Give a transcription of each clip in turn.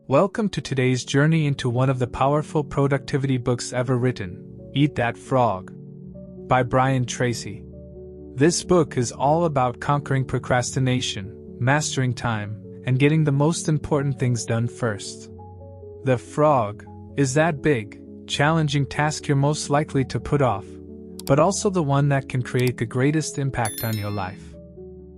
Welcome to today's journey into one of the powerful productivity books ever written, Eat That Frog, by Brian Tracy. This book is all about conquering procrastination, mastering time, and getting the most important things done first. The frog is that big, challenging task you're most likely to put off, but also the one that can create the greatest impact on your life.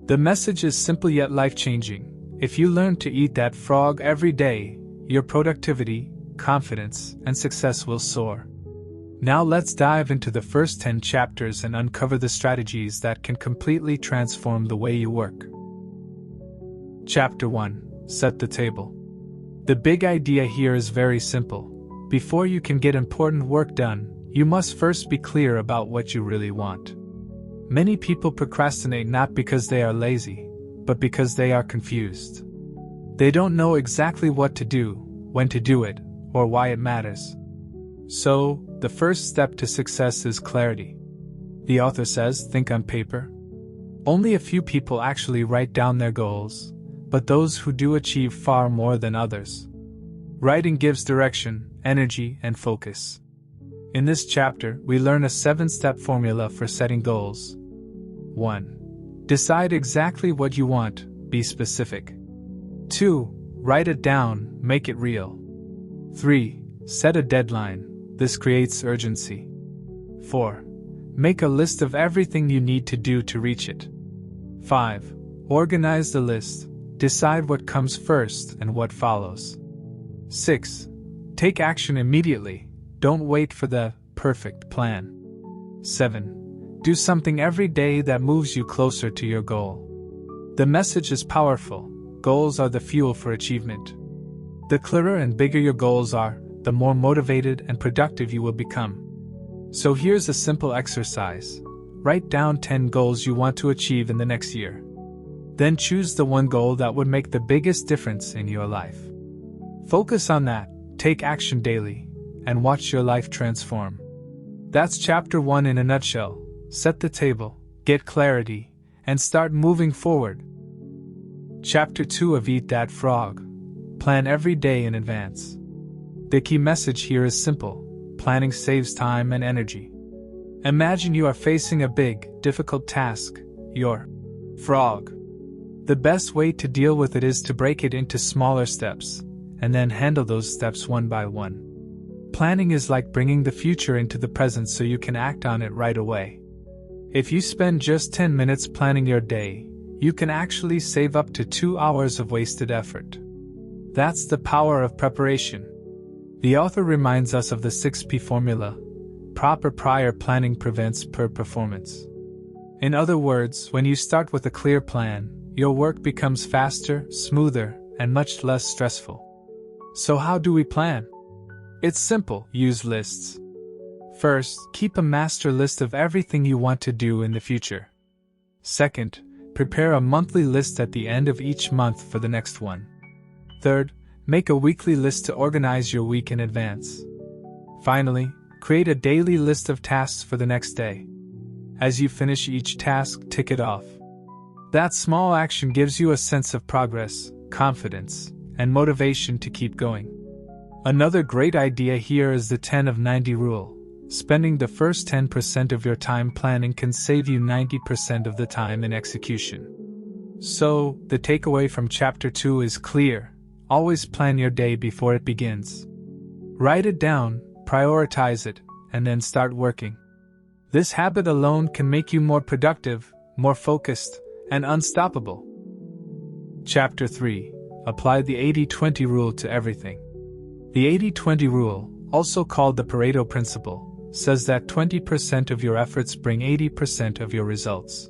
The message is simple yet life-changing. If you learn to eat that frog every day, your productivity, confidence, and success will soar. Now let's dive into the first 10 chapters and uncover the strategies that can completely transform the way you work. Chapter 1. Set the table. The big idea here is very simple. Before you can get important work done, you must first be clear about what you really want. Many people procrastinate not because they are lazy, but because they are confused. They don't know exactly what to do, when to do it, or why it matters. So, the first step to success is clarity. The author says, think on paper. Only a few people actually write down their goals, but those who do achieve far more than others. Writing gives direction, energy, and focus. In this chapter, we learn a 7-step formula for setting goals. 1. Decide exactly what you want, be specific. 2. Write it down, make it real. 3. Set a deadline, this creates urgency. 4. Make a list of everything you need to do to reach it. 5. Organize the list, decide what comes first and what follows. 6. Take action immediately, don't wait for the perfect plan. 7. Do something every day that moves you closer to your goal. The message is powerful. Goals are the fuel for achievement. The clearer and bigger your goals are, the more motivated and productive you will become. So here's a simple exercise. Write down 10 goals you want to achieve in the next year. Then choose the one goal that would make the biggest difference in your life. Focus on that, take action daily, and watch your life transform. That's chapter 1 in a nutshell. Set the table, get clarity, and start moving forward. Chapter 2 of Eat That Frog. Plan every day in advance. The key message here is simple. Planning saves time and energy. Imagine you are facing a big, difficult task, your frog. The best way to deal with it is to break it into smaller steps, and then handle those steps one by one. Planning is like bringing the future into the present so you can act on it right away. If you spend just 10 minutes planning your day, you can actually save up to 2 hours of wasted effort. That's the power of preparation. The author reminds us of the 6P formula. Proper prior planning prevents poor performance. In other words, when you start with a clear plan, your work becomes faster, smoother, and much less stressful. So how do we plan? It's simple, use lists. First, keep a master list of everything you want to do in the future. Second, prepare a monthly list at the end of each month for the next one. Third, make a weekly list to organize your week in advance. Finally, create a daily list of tasks for the next day. As you finish each task, tick it off. That small action gives you a sense of progress, confidence, and motivation to keep going. Another great idea here is the 10 of 90 rule. Spending the first 10% of your time planning can save you 90% of the time in execution. So, the takeaway from chapter 2 is clear. Always plan your day before it begins. Write it down, prioritize it, and then start working. This habit alone can make you more productive, more focused, and unstoppable. Chapter 3. Apply the 80-20 rule to everything. The 80-20 rule, also called the Pareto principle, says that 20% of your efforts bring 80% of your results.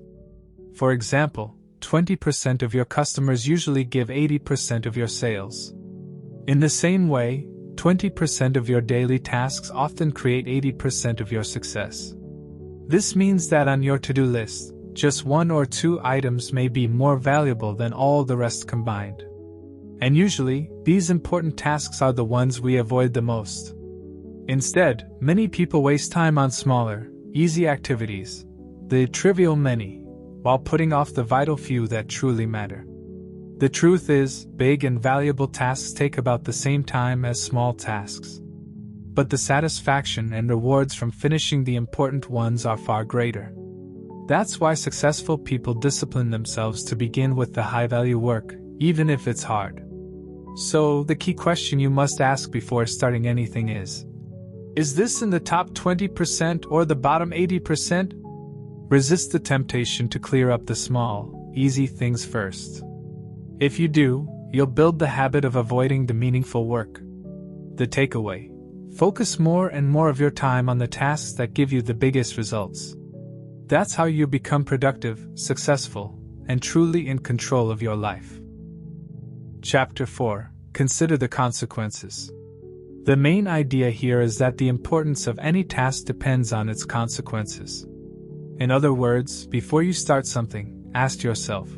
For example, 20% of your customers usually give 80% of your sales. In the same way, 20% of your daily tasks often create 80% of your success. This means that on your to-do list, just 1 or 2 items may be more valuable than all the rest combined. And usually, these important tasks are the ones we avoid the most. Instead, many people waste time on smaller, easy activities, the trivial many, while putting off the vital few that truly matter. The truth is, big and valuable tasks take about the same time as small tasks. But the satisfaction and rewards from finishing the important ones are far greater. That's why successful people discipline themselves to begin with the high-value work, even if it's hard. So, the key question you must ask before starting anything is this in the top 20% or the bottom 80%? Resist the temptation to clear up the small, easy things first. If you do, you'll build the habit of avoiding the meaningful work. The takeaway: focus more and more of your time on the tasks that give you the biggest results. That's how you become productive, successful, and truly in control of your life. Chapter 4. Consider the consequences. The main idea here is that the importance of any task depends on its consequences. In other words, before you start something, ask yourself,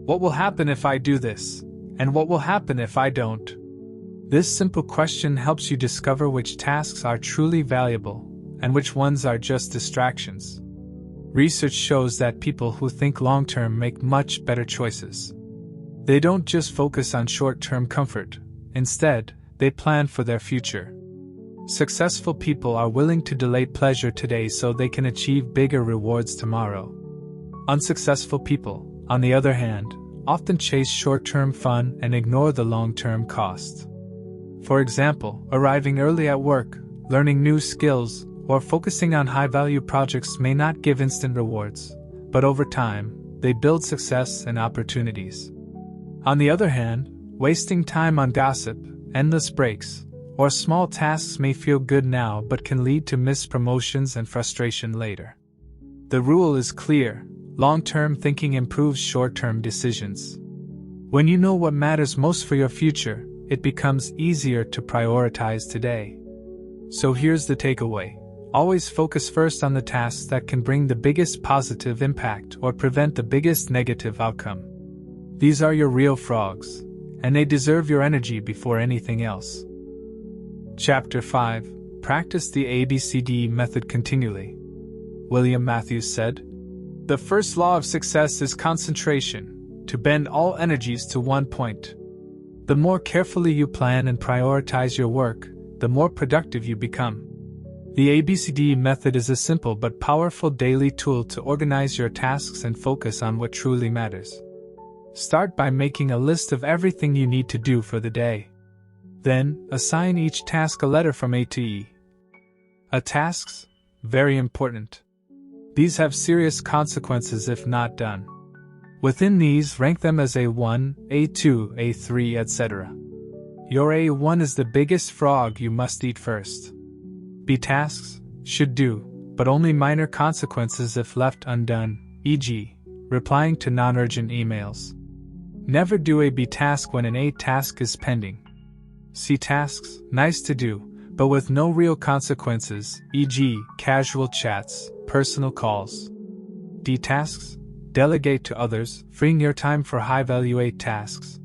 what will happen if I do this? And what will happen if I don't? This simple question helps you discover which tasks are truly valuable and which ones are just distractions. Research shows that people who think long-term make much better choices. They don't just focus on short-term comfort. Instead, they plan for their future. Successful people are willing to delay pleasure today so they can achieve bigger rewards tomorrow. Unsuccessful people, on the other hand, often chase short-term fun and ignore the long-term cost. For example, arriving early at work, learning new skills, or focusing on high-value projects may not give instant rewards, but over time, they build success and opportunities. On the other hand, wasting time on gossip, endless breaks, or small tasks may feel good now but can lead to missed promotions and frustration later. The rule is clear: long-term thinking improves short-term decisions. When you know what matters most for your future, it becomes easier to prioritize today. So here's the takeaway: always focus first on the tasks that can bring the biggest positive impact or prevent the biggest negative outcome. These are your real frogs, and they deserve your energy before anything else. Chapter 5. Practice the ABCDE method continually. William Matthews said, "The first law of success is concentration, to bend all energies to one point. The more carefully you plan and prioritize your work, the more productive you become." The ABCDE method is a simple but powerful daily tool to organize your tasks and focus on what truly matters. Start by making a list of everything you need to do for the day. Then, assign each task a letter from A to E. A tasks? Very important. These have serious consequences if not done. Within these, rank them as A1, A2, A3, etc. Your A1 is the biggest frog you must eat first. B tasks? Should do, but only minor consequences if left undone, e.g., replying to non-urgent emails. Never do a B task when an A task is pending. C tasks? Nice to do, but with no real consequences, e.g., casual chats, personal calls. D tasks? Delegate to others, freeing your time for high-value A tasks.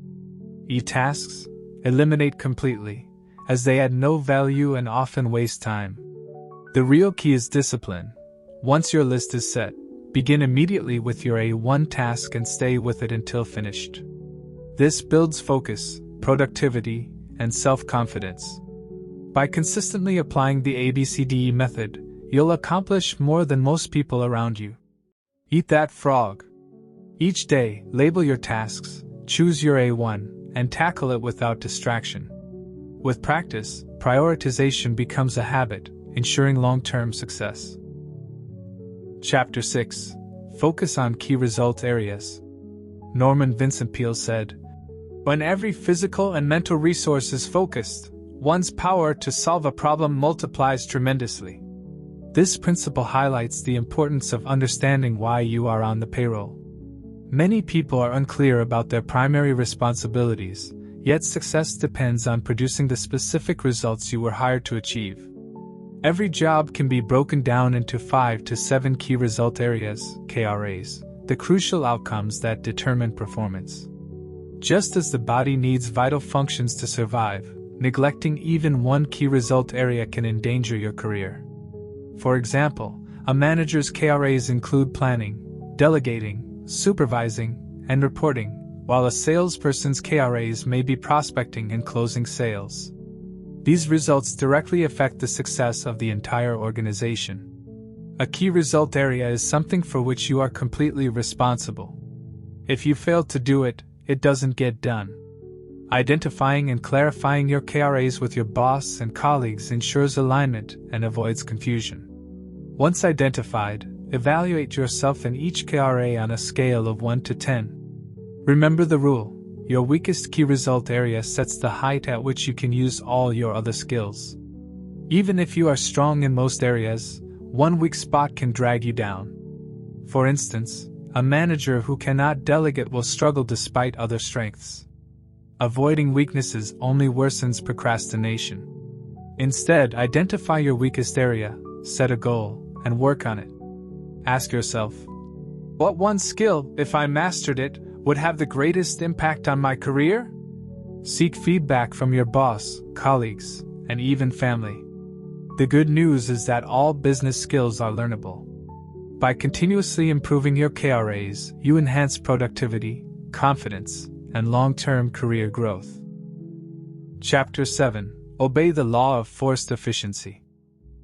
E tasks? Eliminate completely, as they add no value and often waste time. The real key is discipline. Once your list is set, begin immediately with your A1 task and stay with it until finished. This builds focus, productivity, and self-confidence. By consistently applying the ABCDE method, you'll accomplish more than most people around you. Eat that frog. Each day, label your tasks, choose your A1, and tackle it without distraction. With practice, prioritization becomes a habit, ensuring long-term success. Chapter 6. Focus on key result areas. Norman Vincent Peale said, "When every physical and mental resource is focused, one's power to solve a problem multiplies tremendously." This principle highlights the importance of understanding why you are on the payroll. Many people are unclear about their primary responsibilities, yet success depends on producing the specific results you were hired to achieve. Every job can be broken down into 5 to 7 key result areas, KRAs, the crucial outcomes that determine performance. Just as the body needs vital functions to survive, neglecting even one key result area can endanger your career. For example, a manager's KRAs include planning, delegating, supervising, and reporting, while a salesperson's KRAs may be prospecting and closing sales. These results directly affect the success of the entire organization. A key result area is something for which you are completely responsible. If you fail to do it, it doesn't get done. Identifying and clarifying your KRAs with your boss and colleagues ensures alignment and avoids confusion. Once identified, evaluate yourself in each KRA on a scale of 1 to 10. Remember the rule: your weakest key result area sets the height at which you can use all your other skills. Even if you are strong in most areas, one weak spot can drag you down. For instance, a manager who cannot delegate will struggle despite other strengths. Avoiding weaknesses only worsens procrastination. Instead, identify your weakest area, set a goal, and work on it. Ask yourself, what one skill, if I mastered it, would have the greatest impact on my career? Seek feedback from your boss, colleagues, and even family. The good news is that all business skills are learnable. By continuously improving your KRAs, you enhance productivity, confidence, and long-term career growth. Chapter 7. Obey the Law of Forced Efficiency.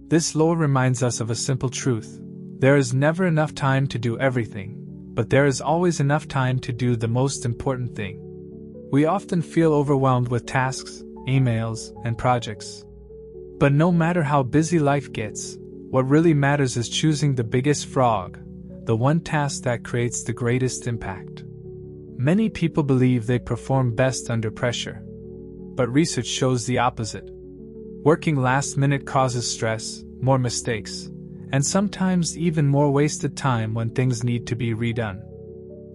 This law reminds us of a simple truth. There is never enough time to do everything, but there is always enough time to do the most important thing. We often feel overwhelmed with tasks, emails, and projects. But no matter how busy life gets, what really matters is choosing the biggest frog, the one task that creates the greatest impact. Many people believe they perform best under pressure. But research shows the opposite. Working last minute causes stress, more mistakes, and sometimes even more wasted time when things need to be redone.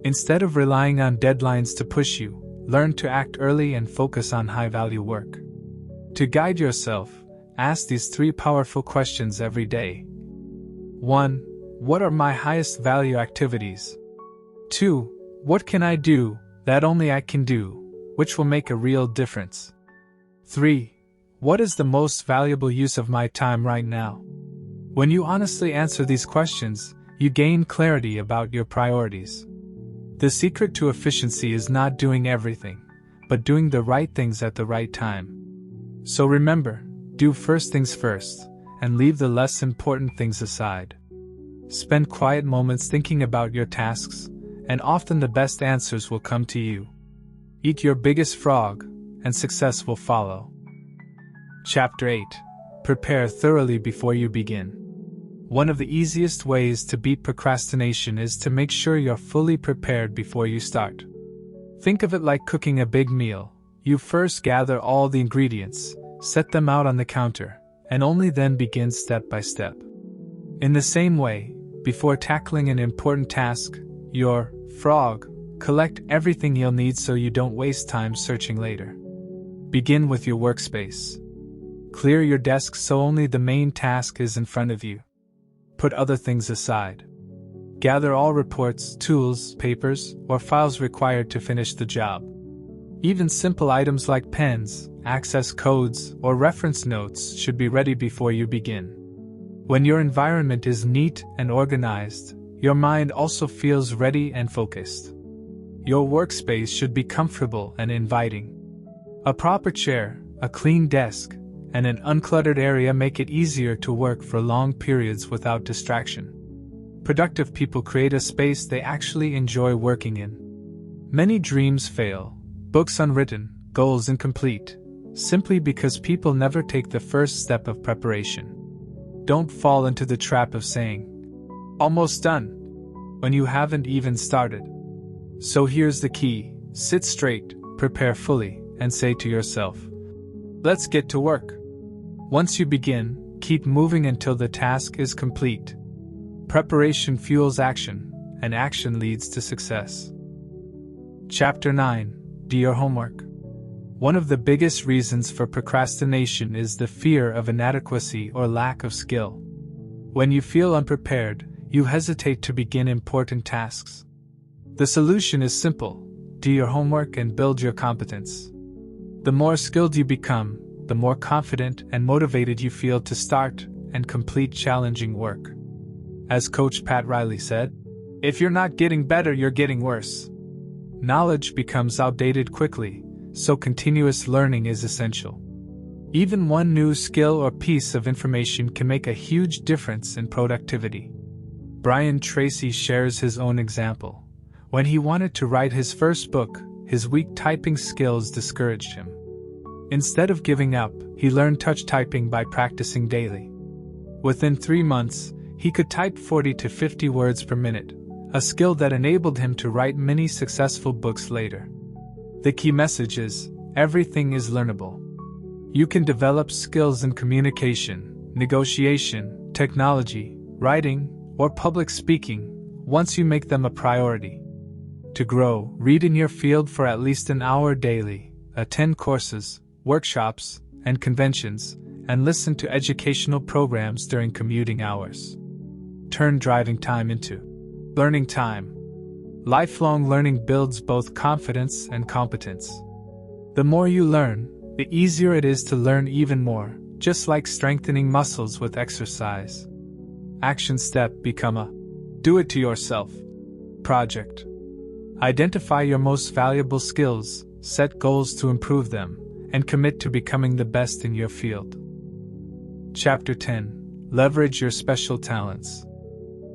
Instead of relying on deadlines to push you, learn to act early and focus on high-value work. To guide yourself, ask these 3 powerful questions every day. 1. What are my highest value activities? 2. What can I do that only I can do, which will make a real difference? 3. What is the most valuable use of my time right now? When you honestly answer these questions, you gain clarity about your priorities. The secret to efficiency is not doing everything, but doing the right things at the right time. So remember, do first things first, and leave the less important things aside. Spend quiet moments thinking about your tasks, and often the best answers will come to you. Eat your biggest frog, and success will follow. Chapter 8. Prepare thoroughly before you begin. One of the easiest ways to beat procrastination is to make sure you're fully prepared before you start. Think of it like cooking a big meal. You first gather all the ingredients, set them out on the counter, and only then begin step by step. In the same way, before tackling an important task, your frog, collect everything you'll need so you don't waste time searching later. Begin with your workspace. Clear your desk so only the main task is in front of you. Put other things aside. Gather all reports, tools, papers, or files required to finish the job. Even simple items like pens, access codes, or reference notes should be ready before you begin. When your environment is neat and organized, your mind also feels ready and focused. Your workspace should be comfortable and inviting. A proper chair, a clean desk, and an uncluttered area make it easier to work for long periods without distraction. Productive people create a space they actually enjoy working in. Many dreams fail, books unwritten, goals incomplete, simply because people never take the first step of preparation. Don't fall into the trap of saying, "Almost done," when you haven't even started. So here's the key: sit straight, prepare fully, and say to yourself, "Let's get to work." Once you begin, keep moving until the task is complete. Preparation fuels action, and action leads to success. Chapter 9. Do your homework. One of the biggest reasons for procrastination is the fear of inadequacy or lack of skill. When you feel unprepared, you hesitate to begin important tasks. The solution is simple: do your homework and build your competence. The more skilled you become, the more confident and motivated you feel to start and complete challenging work. As Coach Pat Riley said, "If you're not getting better, you're getting worse." knowledge becomes outdated quickly, so continuous learning is essential. Even one new skill or piece of information can make a huge difference in productivity. Brian Tracy shares his own example. When he wanted to write his first book, his weak typing skills discouraged him. Instead of giving up, he learned touch typing by practicing daily. Within 3 months, he could type 40 to 50 words per minute, a skill that enabled him to write many successful books later. The key message is, everything is learnable. You can develop skills in communication, negotiation, technology, writing, or public speaking, once you make them a priority. To grow, read in your field for at least an hour daily, attend courses, workshops, and conventions, and listen to educational programs during commuting hours. Turn driving time into learning time. Lifelong learning builds both confidence and competence. The more you learn, the easier it is to learn even more, just like strengthening muscles with exercise. Action step: become a do-it-to-yourself project. Identify your most valuable skills, set goals to improve them, and commit to becoming the best in your field. Chapter 10. Leverage your special talents.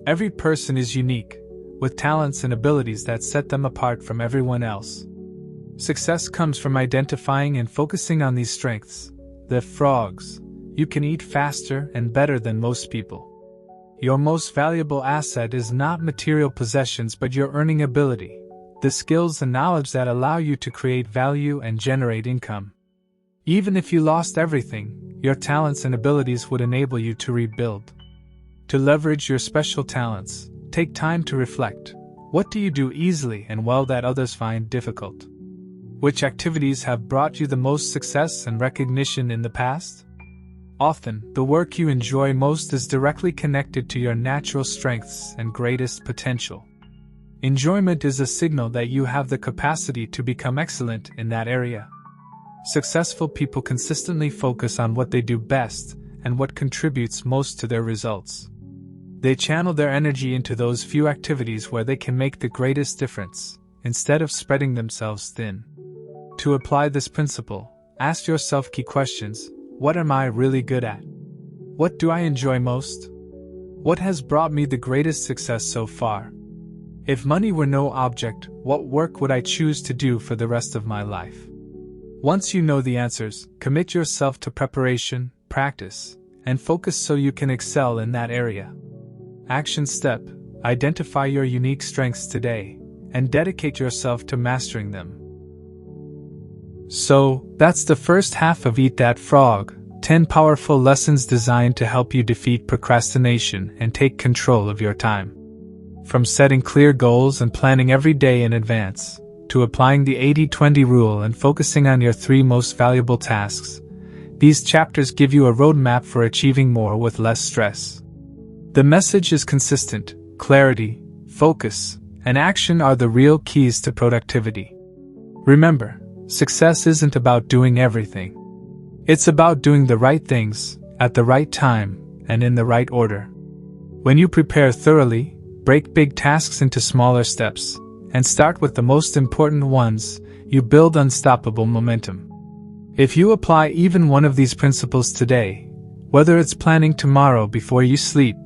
Every person is unique, with talents and abilities that set them apart from everyone else. Success comes from identifying and focusing on these strengths. The frogs. You can eat faster and better than most people. Your most valuable asset is not material possessions but your earning ability, the skills and knowledge that allow you to create value and generate income. Even if you lost everything, your talents and abilities would enable you to rebuild. To leverage your special talents, take time to reflect. What do you do easily and well that others find difficult? Which activities have brought you the most success and recognition in the past? Often, the work you enjoy most is directly connected to your natural strengths and greatest potential. Enjoyment is a signal that you have the capacity to become excellent in that area. Successful people consistently focus on what they do best and what contributes most to their results. They channel their energy into those few activities where they can make the greatest difference, instead of spreading themselves thin. To apply this principle, ask yourself key questions. What am I really good at? What do I enjoy most? What has brought me the greatest success so far? If money were no object, what work would I choose to do for the rest of my life? Once you know the answers, commit yourself to preparation, practice, and focus so you can excel in that area. Action step: identify your unique strengths today, and dedicate yourself to mastering them. So, that's the first half of Eat That Frog, 10 powerful lessons designed to help you defeat procrastination and take control of your time. From setting clear goals and planning every day in advance, to applying the 80-20 rule and focusing on your 3 most valuable tasks, these chapters give you a roadmap for achieving more with less stress. The message is consistent: clarity, focus, and action are the real keys to productivity. Remember, success isn't about doing everything. It's about doing the right things, at the right time, and in the right order. When you prepare thoroughly, break big tasks into smaller steps, and start with the most important ones, you build unstoppable momentum. If you apply even one of these principles today, whether it's planning tomorrow before you sleep,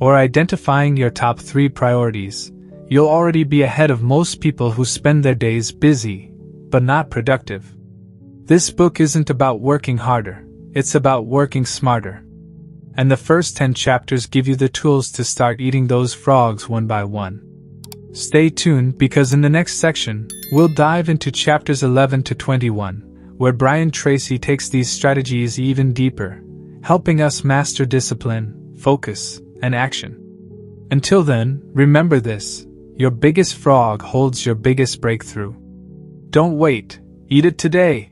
or identifying your top 3 priorities, you'll already be ahead of most people who spend their days busy, but not productive. This book isn't about working harder, it's about working smarter. And the first 10 chapters give you the tools to start eating those frogs one by one. Stay tuned because in the next section, we'll dive into chapters 11 to 21, where Brian Tracy takes these strategies even deeper, helping us master discipline, focus, and action. Until then, remember this: your biggest frog holds your biggest breakthrough. Don't wait, eat it today.